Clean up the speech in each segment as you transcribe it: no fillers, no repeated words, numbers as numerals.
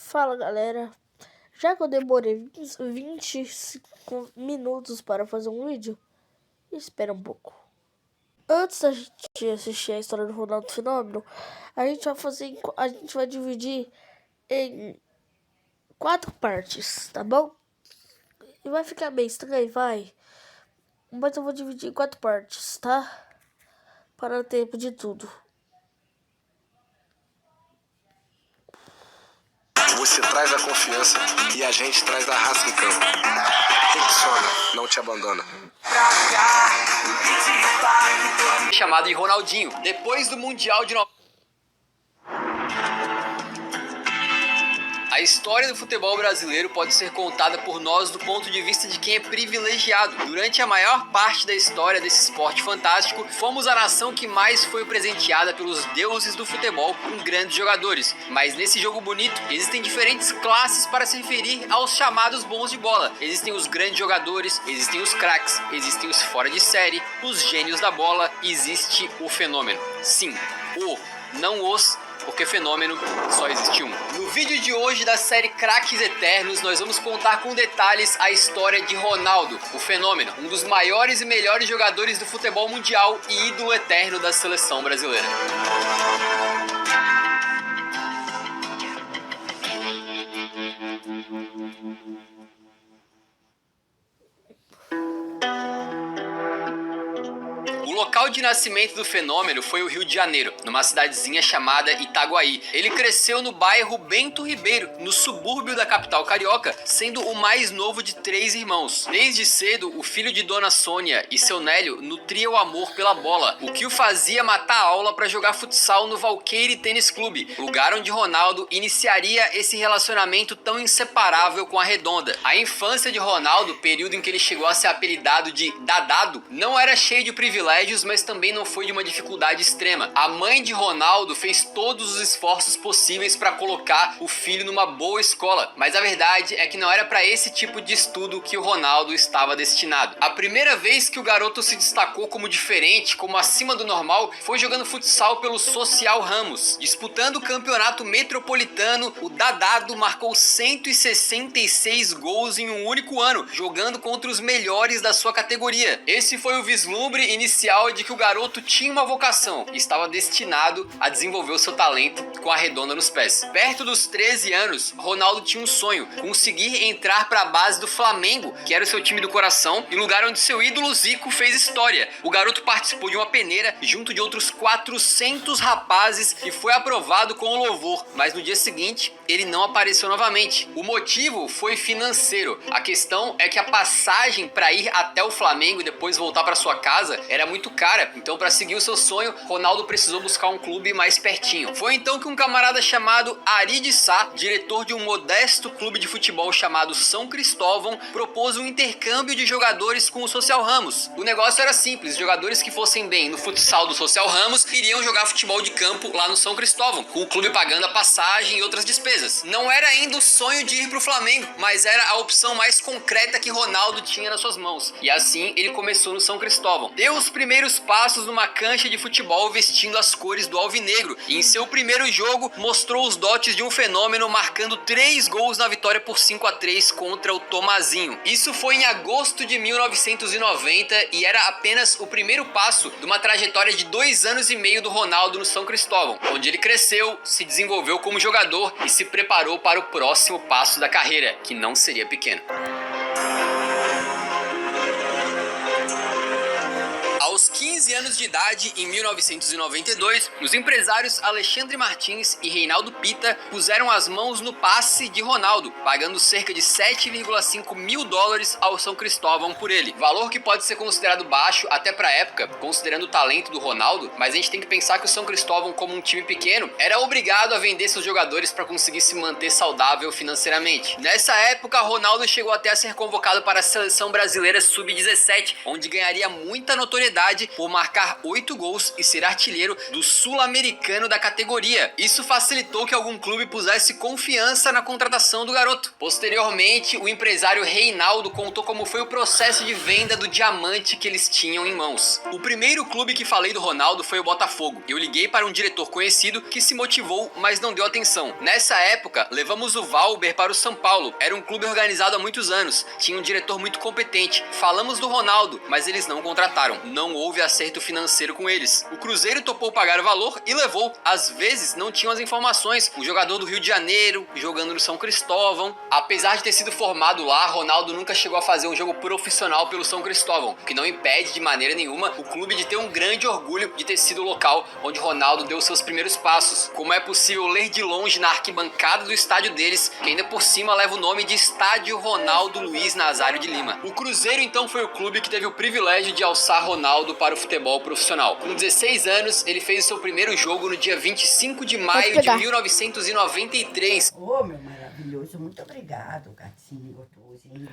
Fala galera, já que eu demorei 25 minutos para fazer um vídeo, espera um pouco. Antes da gente assistir a história do Ronaldo Fenômeno, a gente vai dividir em 4 partes, tá bom? E vai ficar bem estranho, vai. Mas eu vou dividir em 4 partes, tá? Para dar tempo de tudo. Você traz a confiança e a gente traz a raça em campo. Quem que some não te abandona. Chamado de Ronaldinho, depois do Mundial de A história do futebol brasileiro pode ser contada por nós do ponto de vista de quem é privilegiado. Durante a maior parte da história desse esporte fantástico, fomos a nação que mais foi presenteada pelos deuses do futebol com grandes jogadores. Mas nesse jogo bonito, existem diferentes classes para se referir aos chamados bons de bola. Existem os grandes jogadores, existem os craques, existem os fora de série, os gênios da bola, existe o fenômeno. Sim, não os, porque fenômeno só existe um. No vídeo de hoje da série Craques Eternos, nós vamos contar com detalhes a história de Ronaldo, o fenômeno, um dos maiores e melhores jogadores do futebol mundial e ídolo eterno da seleção brasileira. O local de nascimento do fenômeno foi o Rio de Janeiro, numa cidadezinha chamada Itaguaí. Ele cresceu no bairro Bento Ribeiro, no subúrbio da capital carioca, sendo o mais novo de 3 irmãos. Desde cedo, o filho de Dona Sônia e seu Nélio nutria o amor pela bola, o que o fazia matar a aula para jogar futsal no Valqueire Tênis Clube, lugar onde Ronaldo iniciaria esse relacionamento tão inseparável com a Redonda. A infância de Ronaldo, período em que ele chegou a ser apelidado de Dadado, não era cheio de privilégios, mas também não foi de uma dificuldade extrema. A mãe de Ronaldo fez todos os esforços possíveis para colocar o filho numa boa escola, mas a verdade é que não era para esse tipo de estudo que o Ronaldo estava destinado. A primeira vez que o garoto se destacou como diferente, como acima do normal, foi jogando futsal pelo Social Ramos. Disputando o campeonato metropolitano, o Dadado marcou 166 gols em um único ano, jogando contra os melhores da sua categoria. Esse foi o vislumbre inicial de que o garoto tinha uma vocação e estava destinado a desenvolver o seu talento com a Redonda nos pés. Perto dos 13 anos, Ronaldo tinha um sonho: conseguir entrar para a base do Flamengo, que era o seu time do coração, e lugar onde seu ídolo Zico fez história. O garoto participou de uma peneira junto de outros 400 rapazes e foi aprovado com louvor, mas no dia seguinte ele não apareceu novamente. O motivo foi financeiro. A questão é que a passagem para ir até o Flamengo e depois voltar para sua casa era muito cara, então para seguir o seu sonho, Ronaldo precisou buscar um clube mais pertinho. Foi então que um camarada chamado Ari de Sá, diretor de um modesto clube de futebol chamado São Cristóvão, propôs um intercâmbio de jogadores com o Social Ramos. O negócio era simples: jogadores que fossem bem no futsal do Social Ramos iriam jogar futebol de campo lá no São Cristóvão, com o clube pagando a passagem e outras despesas. Não era ainda o sonho de ir pro Flamengo, mas era a opção mais concreta que Ronaldo tinha nas suas mãos. E assim ele começou no São Cristóvão. Deu os primeiros passos numa cancha de futebol vestindo as cores do alvinegro, e em seu primeiro jogo mostrou os dotes de um fenômeno, marcando 3 gols na vitória por 5-3 contra o Tomazinho. Isso foi em agosto de 1990 e era apenas o primeiro passo de uma trajetória de 2 anos e meio do Ronaldo no São Cristóvão, onde ele cresceu, se desenvolveu como jogador e se preparou para o próximo passo da carreira, que não seria pequeno. Aos 15 anos de idade, em 1992, os empresários Alexandre Martins e Reinaldo Pita puseram as mãos no passe de Ronaldo, pagando cerca de 7,5 mil dólares ao São Cristóvão por ele. Valor que pode ser considerado baixo até pra época, considerando o talento do Ronaldo, mas a gente tem que pensar que o São Cristóvão, como um time pequeno, era obrigado a vender seus jogadores para conseguir se manter saudável financeiramente. Nessa época, Ronaldo chegou até a ser convocado para a seleção brasileira sub-17, onde ganharia muita notoriedade por por marcar 8 gols e ser artilheiro do sul-americano da categoria. Isso facilitou que algum clube pusesse confiança na contratação do garoto. Posteriormente, o empresário Reinaldo contou como foi o processo de venda do diamante que eles tinham em mãos. O primeiro clube que falei do Ronaldo foi o Botafogo. Eu liguei para um diretor conhecido que se motivou, mas não deu atenção. Nessa época, levamos o Valber para o São Paulo. Era um clube organizado há muitos anos, tinha um diretor muito competente. Falamos do Ronaldo, mas eles não contrataram. Não houve acerto financeiro com eles. O Cruzeiro topou pagar o valor e levou. Às vezes não tinham as informações. Um jogador do Rio de Janeiro, jogando no São Cristóvão. Apesar de ter sido formado lá, Ronaldo nunca chegou a fazer um jogo profissional pelo São Cristóvão, o que não impede de maneira nenhuma o clube de ter um grande orgulho de ter sido o local onde Ronaldo deu seus primeiros passos. Como é possível ler de longe na arquibancada do estádio deles, que ainda por cima leva o nome de Estádio Ronaldo Luiz Nazário de Lima. O Cruzeiro então foi o clube que teve o privilégio de alçar Ronaldo para o futebol profissional. Com 16 anos, ele fez o seu primeiro jogo no dia 25 de maio de 1993. Ô, meu maravilhoso, muito obrigado, gatinho gostosinho.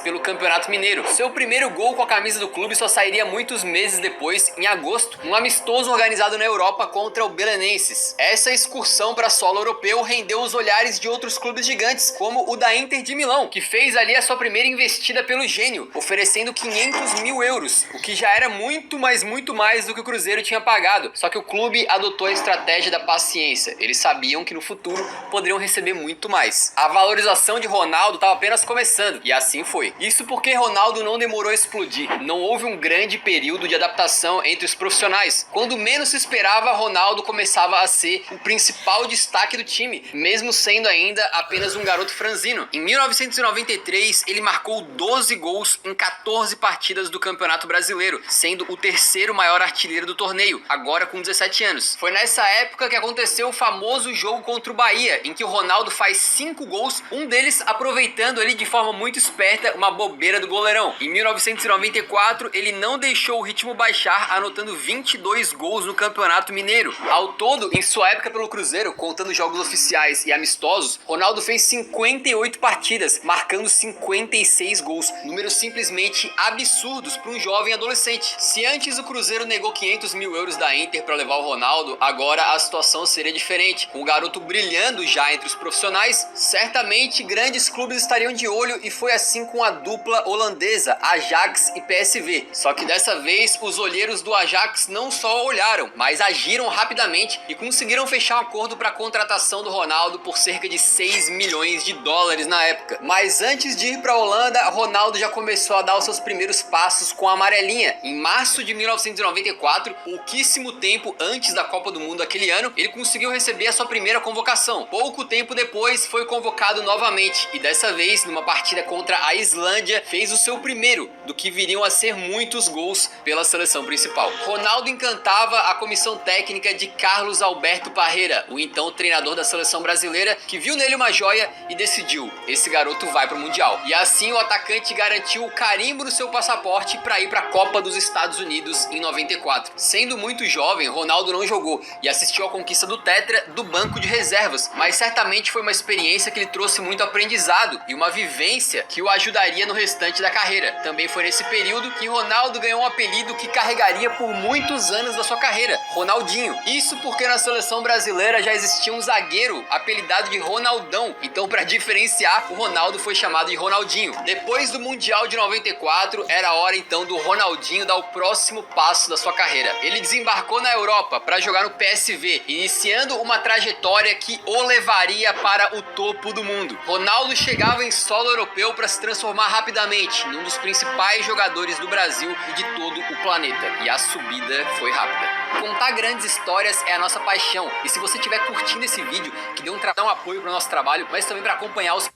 Pelo Campeonato Mineiro. Seu primeiro gol com a camisa do clube só sairia muitos meses depois, em agosto, num amistoso organizado na Europa contra o Belenenses. Essa excursão para solo europeu rendeu os olhares de outros clubes gigantes, como o da Inter de Milão, que fez ali a sua primeira investida pelo gênio, oferecendo 500 mil euros, o que já era muito mais do que o Cruzeiro tinha pagado. Só que o clube adotou a estratégia da paciência. Eles sabiam que no futuro poderiam receber muito mais. A valorização de Ronaldo estava apenas começando, e assim foi. Isso porque Ronaldo não demorou a explodir. Não houve um grande período de adaptação entre os profissionais. Quando menos se esperava, Ronaldo começava a ser o principal destaque do time, mesmo sendo ainda apenas um garoto franzino. Em 1993, ele marcou 12 gols em 14 partidas do Campeonato Brasileiro, sendo o terceiro maior artilheiro do torneio, agora com 17 anos. Foi nessa época que aconteceu o famoso jogo contra o Bahia, em que o Ronaldo faz 5 gols, um deles aproveitando ali de forma muito esperta uma bobeira do goleirão. Em 1994, ele não deixou o ritmo baixar, anotando 22 gols no Campeonato Mineiro. Ao todo, em sua época pelo Cruzeiro, contando jogos oficiais e amistosos, Ronaldo fez 58 partidas, marcando 56 gols, números simplesmente absurdos para um jovem adolescente. Se antes o Cruzeiro negou 500 mil euros da Inter para levar o Ronaldo, agora a situação seria diferente. Com o garoto brilhando já entre os profissionais, certamente grandes clubes estariam de olho, e foi assim com a dupla holandesa, Ajax e PSV. Só que dessa vez, os olheiros do Ajax não só olharam, mas agiram rapidamente e conseguiram fechar um acordo para a contratação do Ronaldo por cerca de 6 milhões de dólares na época. Mas antes de ir para a Holanda, Ronaldo já começou a dar os seus primeiros passos com a amarelinha. Em março de 1994, pouquíssimo tempo antes da Copa do Mundo aquele ano, ele conseguiu receber a sua primeira convocação. Pouco tempo depois, foi convocado novamente, e dessa vez, numa partida contra a Islândia, fez o seu primeiro do que viriam a ser muitos gols pela seleção principal. Ronaldo encantava a comissão técnica de Carlos Alberto Parreira, o então treinador da seleção brasileira, que viu nele uma joia e decidiu: esse garoto vai pro Mundial. E assim o atacante garantiu o carimbo no seu passaporte para ir para a Copa dos Estados Unidos em 94. Sendo muito jovem, Ronaldo não jogou e assistiu à conquista do Tetra do banco de reservas, mas certamente foi uma experiência que lhe trouxe muito aprendizado e uma vivência que o ajudaria no restante da carreira. Também foi nesse período que Ronaldo ganhou um apelido que carregaria por muitos anos da sua carreira: Ronaldinho. Isso porque na seleção brasileira já existia um zagueiro apelidado de Ronaldão, então para diferenciar, o Ronaldo foi chamado de Ronaldinho. Depois do Mundial de 94, era hora então do Ronaldinho dar o próximo passo da sua carreira. Ele desembarcou na Europa para jogar no PSV, iniciando uma trajetória que o levaria para o topo do mundo. Ronaldo chegava em solo europeu para se transformar rapidamente num dos principais jogadores do Brasil e de todo o planeta. E a subida foi rápida. Contar grandes histórias é a nossa paixão. E se você estiver curtindo esse vídeo, que dê um apoio para o nosso trabalho, mas também para acompanhar os...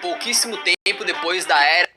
Pouquíssimo tempo depois da era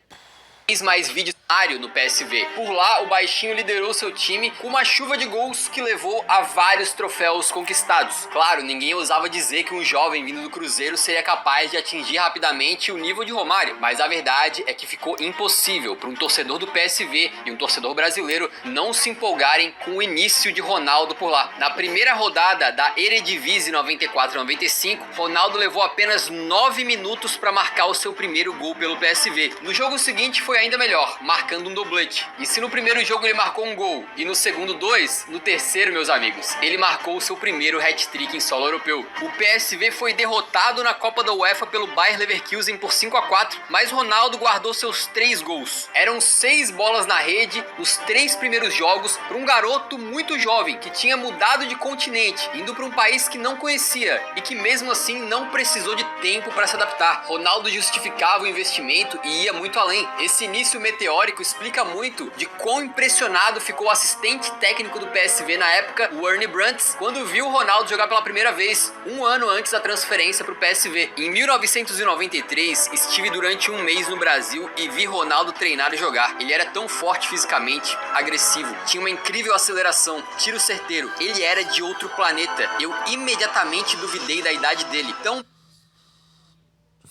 mais vídeos no PSV. Por lá, o baixinho liderou seu time com uma chuva de gols que levou a vários troféus conquistados. Claro, ninguém ousava dizer que um jovem vindo do Cruzeiro seria capaz de atingir rapidamente o nível de Romário, mas a verdade é que ficou impossível para um torcedor do PSV e um torcedor brasileiro não se empolgarem com o início de Ronaldo por lá. Na primeira rodada da Eredivisie 94-95, Ronaldo levou apenas 9 minutos para marcar o seu primeiro gol pelo PSV. No jogo seguinte foi ainda melhor, marcando um doblete. E se no primeiro jogo ele marcou um gol e no segundo 2, no terceiro, meus amigos, ele marcou o seu primeiro hat-trick em solo europeu. O PSV foi derrotado na Copa da UEFA pelo Bayer Leverkusen por 5-4, mas Ronaldo guardou seus 3 gols. Eram 6 bolas na rede nos 3 primeiros jogos para um garoto muito jovem que tinha mudado de continente, indo para um país que não conhecia e que mesmo assim não precisou de tempo para se adaptar. Ronaldo justificava o investimento e ia muito além. Esse início meteórico explica muito de quão impressionado ficou o assistente técnico do PSV na época, o Ernie Brandts, quando viu o Ronaldo jogar pela primeira vez, um ano antes da transferência para o PSV. Em 1993, estive durante um mês no Brasil e vi Ronaldo treinar e jogar. Ele era tão forte fisicamente, agressivo, tinha uma incrível aceleração, tiro certeiro, ele era de outro planeta. Eu imediatamente duvidei da idade dele. Então,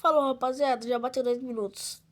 Falou, rapaziada, já bateu 10 minutos.